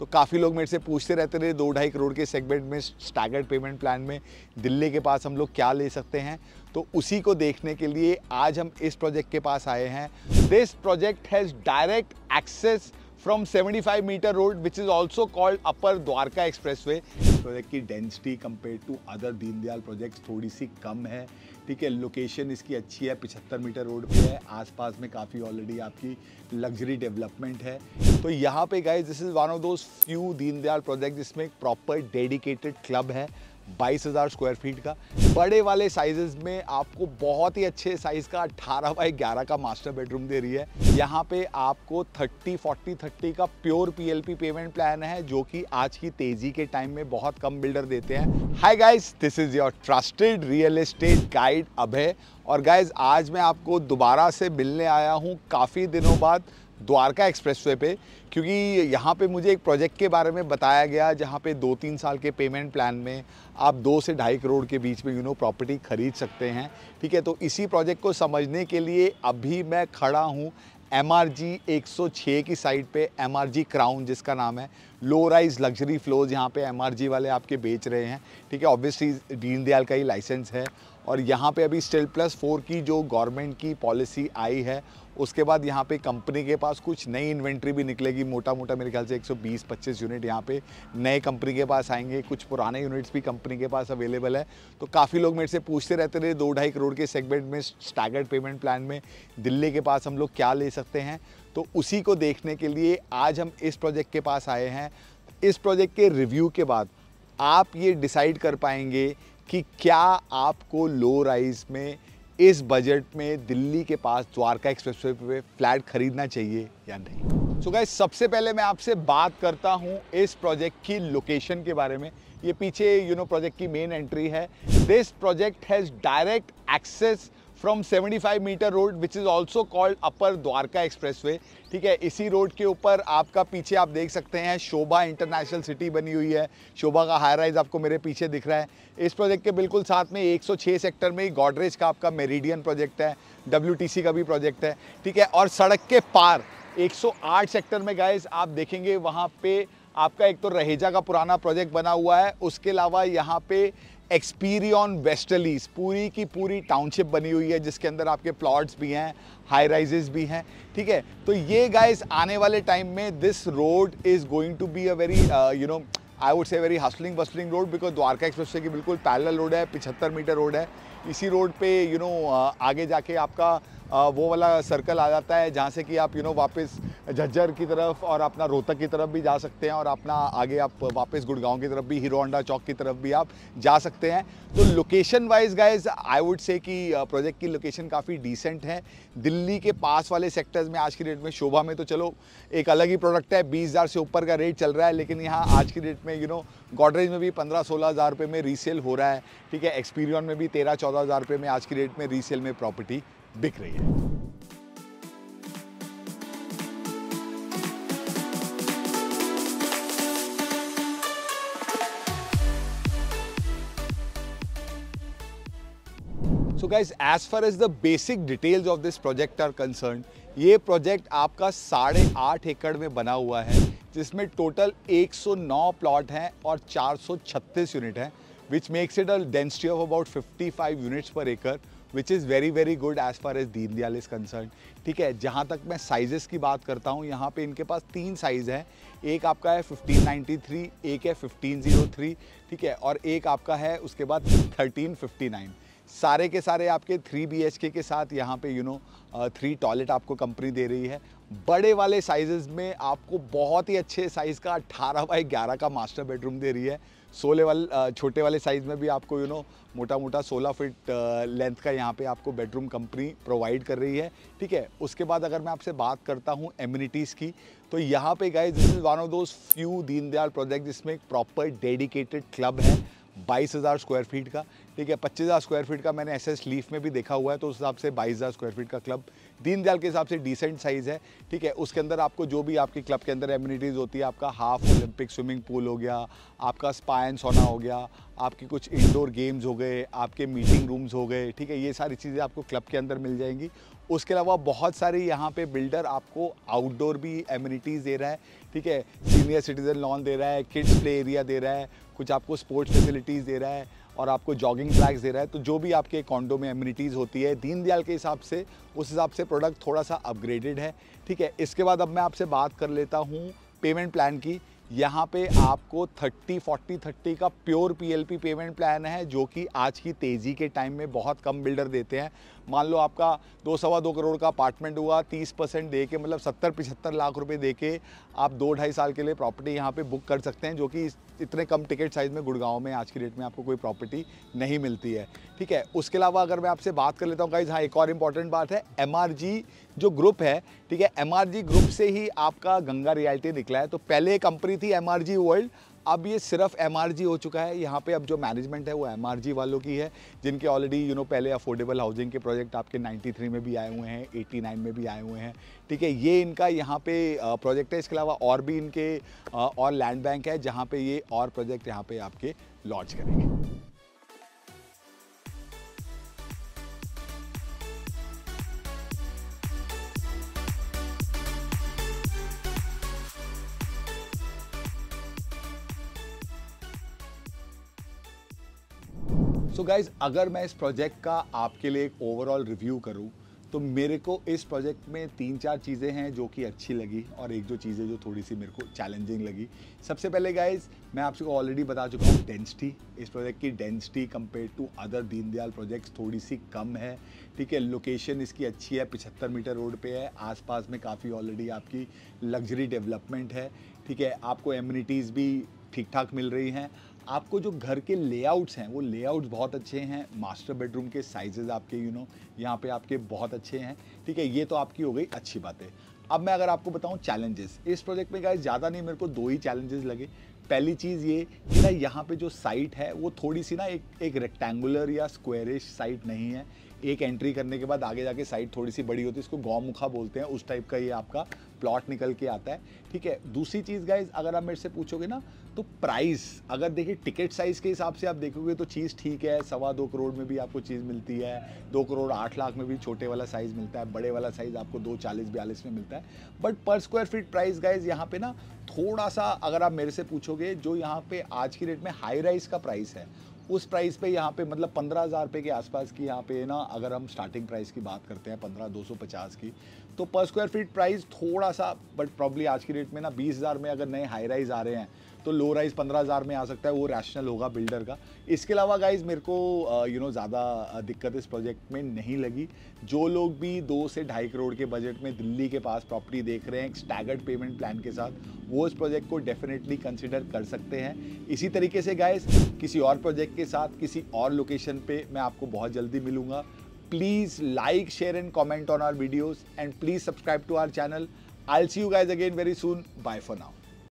तो काफ़ी लोग मेरे से पूछते रहते थे 2-2.5 करोड़ के सेगमेंट में स्टैगर्ड पेमेंट प्लान में दिल्ली के पास हम लोग क्या ले सकते हैं। तो उसी को देखने के लिए आज हम इस प्रोजेक्ट के पास आए हैं। This project has direct access from 75 metre road which is also called upper Dwarka expressway. Project की density compare to other Deendayal projects थोड़ी सी कम है, ठीक है। लोकेशन इसकी अच्छी है, 75 मीटर रोड पे है, आसपास में काफ़ी ऑलरेडी आपकी लग्जरी डेवलपमेंट है। तो यहाँ पे guys this is one of those few Deendayal project जिसमें एक प्रॉपर डेडिकेटेड क्लब है 22,000 स्क्वायर फीट का। बड़े वाले साइजेस में आपको बहुत ही अच्छे साइज़ का 18 बाई 11 का मास्टर बेडरूम दे रही है। यहाँ पे आपको 30-40-30 का प्योर पीएलपी पेमेंट प्लान है जो कि आज की तेज़ी के टाइम में बहुत कम बिल्डर देते हैं। Hi guys, this is your trusted real estate guide Abhay. और गाइस आज मैं आपको दोबारा से मिलने आया हूँ काफ़ी दिनों बाद द्वारका एक्सप्रेसवे पे, क्योंकि यहाँ पे मुझे एक प्रोजेक्ट के बारे में बताया गया जहाँ पे 2-3 साल के पेमेंट प्लान में आप 2 से 2.5 करोड़ के बीच में प्रॉपर्टी खरीद सकते हैं, ठीक है। तो इसी प्रोजेक्ट को समझने के लिए अभी मैं खड़ा हूँ MRG 106 की साइड पे, MRG क्राउन जिसका नाम है। लो राइज लग्जरी फ्लोर्स यहाँ पे MRG वाले आपके बेच रहे हैं, ठीक है। ऑब्वियसली दीनदयाल का ही लाइसेंस है और यहाँ पे अभी स्टिल प्लस 4 की जो गवर्नमेंट की पॉलिसी आई है उसके बाद यहाँ पे कंपनी के पास कुछ नई इन्वेंट्री भी निकलेगी। मोटा मोटा मेरे ख्याल से 120-25 यूनिट यहाँ पे नए कंपनी के पास आएंगे, कुछ पुराने यूनिट्स भी कंपनी के पास अवेलेबल है। तो काफ़ी लोग मेरे से पूछते रहते थे 2-2.5 करोड़ के सेगमेंट में स्टैगर्ड पेमेंट प्लान में दिल्ली के पास हम लोग क्या ले सकते हैं। तो उसी को देखने के लिए आज हम इस प्रोजेक्ट के पास आए हैं। इस प्रोजेक्ट के रिव्यू के बाद आप ये डिसाइड कर पाएंगे कि क्या आपको लो राइज में इस बजट में दिल्ली के पास द्वारका एक्सप्रेसवे पे फ्लैट खरीदना चाहिए या नहीं। सो गाइस, सबसे पहले मैं आपसे बात करता हूँ इस प्रोजेक्ट की लोकेशन के बारे में। ये पीछे प्रोजेक्ट की मेन एंट्री है। This project has direct access from 75 metre road which is also called upper Dwarka expressway, ठीक है। इसी रोड के ऊपर आपका पीछे आप देख सकते हैं शोभा इंटरनेशनल सिटी बनी हुई है। शोभा का हाई राइज आपको मेरे पीछे दिख रहा है। इस प्रोजेक्ट के बिल्कुल साथ में 106 सेक्टर में ही गॉडरेज का आपका मेरिडियन प्रोजेक्ट है, WTC का भी प्रोजेक्ट है, ठीक है। और सड़क के पार 108 सेक्टर में गाइस आप देखेंगे वहाँ पे आपका एक तो रहेजा का पुराना प्रोजेक्ट बना हुआ है, उसके अलावा यहाँ पे एक्सपीरियन वेस्टलीज पूरी की पूरी टाउनशिप बनी हुई है जिसके अंदर आपके प्लॉट्स भी हैं, हाई राइजेस भी हैं, ठीक है। तो ये गाइस आने वाले टाइम में this road is going to be a very I would say very hustling bustling road, because Dwarka expressway की बिल्कुल पैरेलल रोड है, 75 मीटर रोड है। इसी रोड पे आगे जाके आपका वो वाला सर्कल आ जाता है जहाँ से कि आप वापस झज्जर की तरफ और अपना रोहतक की तरफ भी जा सकते हैं और अपना आगे आप वापस गुड़गांव की तरफ भी, हीरो होंडा चौक की तरफ भी आप जा सकते हैं। तो location wise guys I would से कि प्रोजेक्ट की लोकेशन काफ़ी डिसेंट है। दिल्ली के पास वाले सेक्टर्स में आज की डेट में शोभा में तो चलो एक अलग ही प्रोडक्ट है, 20,000 से ऊपर का रेट चल रहा है, लेकिन यहाँ आज की डेट में गॉडरेज में भी 15-16 हज़ार रुपये में रीसेल हो रहा है, ठीक है। एक्सपीरियन में भी 13-14 हज़ार रुपये में आज की डेट में रीसेल में प्रॉपर्टी बिक रही है। So guys, as far as the basic details of this project are concerned, ये प्रोजेक्ट आपका 8.5 एकड़ में बना हुआ है जिसमें टोटल 109 प्लॉट हैं और 436 यूनिट हैं, which makes it a density of about 55 units per acre, which is very very good as far as Deendayal is concerned, ठीक है। जहाँ तक मैं साइजेस की बात करता हूँ, यहाँ पे इनके पास 3 साइज़ हैं। एक आपका है 1593, एक है 1503, ठीक है, और एक आपका है उसके बाद 1359। सारे के सारे आपके 3 BHK के साथ यहाँ पे 3 टॉयलेट आपको कंपनी दे रही है। बड़े वाले साइजेस में आपको बहुत ही अच्छे साइज़ का 18 बाई 11 का मास्टर बेडरूम दे रही है। 16 वाले छोटे वाले साइज़ में भी आपको मोटा मोटा 16 फीट लेंथ का यहाँ पे आपको बेडरूम कंपनी प्रोवाइड कर रही है, ठीक है। उसके बाद अगर मैं आपसे बात करता हूँ एमिनिटीज़ की, तो यहाँ पे guys this is one of those few Deendayal project जिसमें एक प्रॉपर डेडिकेटेड क्लब है 22,000 स्क्वायर फीट का, ठीक है। 25,000 स्क्वायर फीट का मैंने SS लीफ में भी देखा हुआ है, तो उस हिसाब से 22,000 स्क्वायर फीट का क्लब दीनदयाल के हिसाब से डिसेंट साइज़ है, ठीक है। उसके अंदर आपको जो भी आपके क्लब के अंदर एमिनिटीज़ होती है, आपका हाफ ओलंपिक स्विमिंग पूल हो गया, आपका स्पा एंड सोना हो गया, आपकी कुछ इंडोर गेम्स हो गए, आपके मीटिंग रूम्स हो गए, ठीक है। ये सारी चीज़ें आपको क्लब के अंदर मिल जाएंगी। उसके अलावा बहुत सारे यहाँ पे बिल्डर आपको आउटडोर भी एमिनिटीज़ दे रहा है, ठीक है, सीनियर सिटीजन लॉन दे रहा है, किड्स प्ले एरिया दे रहा है, कुछ आपको स्पोर्ट्स फैसिलिटीज़ दे रहा है और आपको जॉगिंग ट्रैक्स दे रहा है। तो जो भी आपके कॉन्डो में एमिनिटीज़ होती है दीनदयाल के हिसाब से, उस हिसाब से प्रोडक्ट थोड़ा सा अपग्रेडेड है। ठीक है, इसके बाद अब मैं आपसे बात कर लेता हूँ पेमेंट प्लान की। यहाँ पे आपको 30-40-30 का प्योर PLP पेमेंट प्लान है, जो कि आज की तेज़ी के टाइम में बहुत कम बिल्डर देते हैं। मान लो आपका 2-2.25 करोड़ का अपार्टमेंट हुआ, 30% दे के मतलब 70-75 लाख रुपए दे के आप 2-2.5 साल के लिए प्रॉपर्टी यहाँ पे बुक कर सकते हैं, जो कि इतने कम टिकट साइज़ में गुड़गांव में आज की डेट में आपको कोई प्रॉपर्टी नहीं मिलती है। ठीक है, उसके अलावा अगर मैं आपसे बात कर लेता हूँ गाइस, हाँ एक और इम्पॉर्टेंट बात है, MRG जो ग्रुप है, ठीक है, MRG ग्रुप से ही आपका गंगा रियल्टी निकला है। तो पहले कंपनी थी MRG वर्ल्ड, अब ये सिर्फ MRG हो चुका है। यहाँ पे अब जो मैनेजमेंट है वो MRG वालों की है, जिनके ऑलरेडी पहले अफोर्डेबल हाउसिंग के प्रोजेक्ट आपके 93 में भी आए हुए हैं, 89 में भी आए हुए हैं। ठीक है, ये इनका यहाँ पे प्रोजेक्ट है। इसके अलावा और भी इनके और लैंड बैंक है जहाँ पे ये और प्रोजेक्ट यहाँ पे आपके लॉन्च करेंगे। सो गाइज, अगर मैं इस प्रोजेक्ट का आपके लिए एक ओवरऑल रिव्यू करूं तो मेरे को इस प्रोजेक्ट में 3-4 चीज़ें हैं जो कि अच्छी लगी और एक जो चीज़ें जो थोड़ी सी मेरे को चैलेंजिंग लगी। सबसे पहले गाइज, मैं आपको ऑलरेडी बता चुका हूँ, डेंसिटी, इस प्रोजेक्ट की density compare to other Deendayal projects थोड़ी सी कम है। ठीक है, लोकेशन इसकी अच्छी है, 75 मीटर रोड पे है, आसपास में काफ़ी ऑलरेडी आपकी लग्जरी डेवलपमेंट है। ठीक है, आपको एमिनिटीज़ भी ठीक ठाक मिल रही हैं। आपको जो घर के लेआउट्स हैं वो लेआउट्स बहुत अच्छे हैं। मास्टर बेडरूम के साइजेस आपके यहाँ पे आपके बहुत अच्छे हैं। ठीक है, ये तो आपकी हो गई अच्छी बातें। अब मैं अगर आपको बताऊं चैलेंजेस, इस प्रोजेक्ट में गाइस ज़्यादा नहीं, मेरे को 2 ही चैलेंजेस लगे। पहली चीज़ ये कि ना यहाँ पे जो साइट है वो थोड़ी सी ना एक रेक्टेंगुलर या स्क्वायरिश साइट नहीं है। एक एंट्री करने के बाद आगे जाके साइट थोड़ी सी बड़ी होती है, इसको गौमुखा बोलते हैं, उस टाइप का ये आपका प्लॉट निकल के आता है। ठीक है, दूसरी चीज़ गाइज, अगर आप मेरे से पूछोगे ना तो प्राइस, अगर देखिए टिकट साइज़ के हिसाब से आप देखोगे तो चीज़ ठीक है, 2.25 करोड़ में भी आपको चीज़ मिलती है, 2 करोड़ 8 लाख में भी छोटे वाला साइज़ मिलता है, बड़े वाला साइज़ आपको 240-42 में मिलता है। बट पर स्क्वायर फीट प्राइस गाइज यहाँ पे ना थोड़ा सा, अगर आप मेरे से पूछोगे, जो यहाँ पे आज की डेट में हाई राइज का प्राइस है उस प्राइस पे यहाँ पे मतलब 15,000 रुपये के आसपास की यहाँ पे ना, अगर हम स्टार्टिंग प्राइस की बात करते हैं 15,250 की, तो पर स्क्वायर फीट प्राइस थोड़ा सा, बट प्रॉब्ली आज की रेट में ना 20,000 में अगर नए हाई राइज आ रहे हैं तो लो राइज 15,000 में आ सकता है, वो रैशनल होगा बिल्डर का। इसके अलावा गाइज मेरे को ज़्यादा दिक्कत इस प्रोजेक्ट में नहीं लगी। जो लोग भी 2 से 2.5 करोड़ के बजट में दिल्ली के पास प्रॉपर्टी देख रहे हैं एक स्टैगर्ड पेमेंट प्लान के साथ, वो इस प्रोजेक्ट को डेफिनेटली कंसिडर कर सकते हैं। इसी तरीके से गाइज किसी और प्रोजेक्ट के साथ किसी और लोकेशन पे मैं आपको बहुत जल्दी मिलूंगा। Please like, share and comment on our videos and please subscribe to our channel. I'll see you guys again very soon. Bye for now.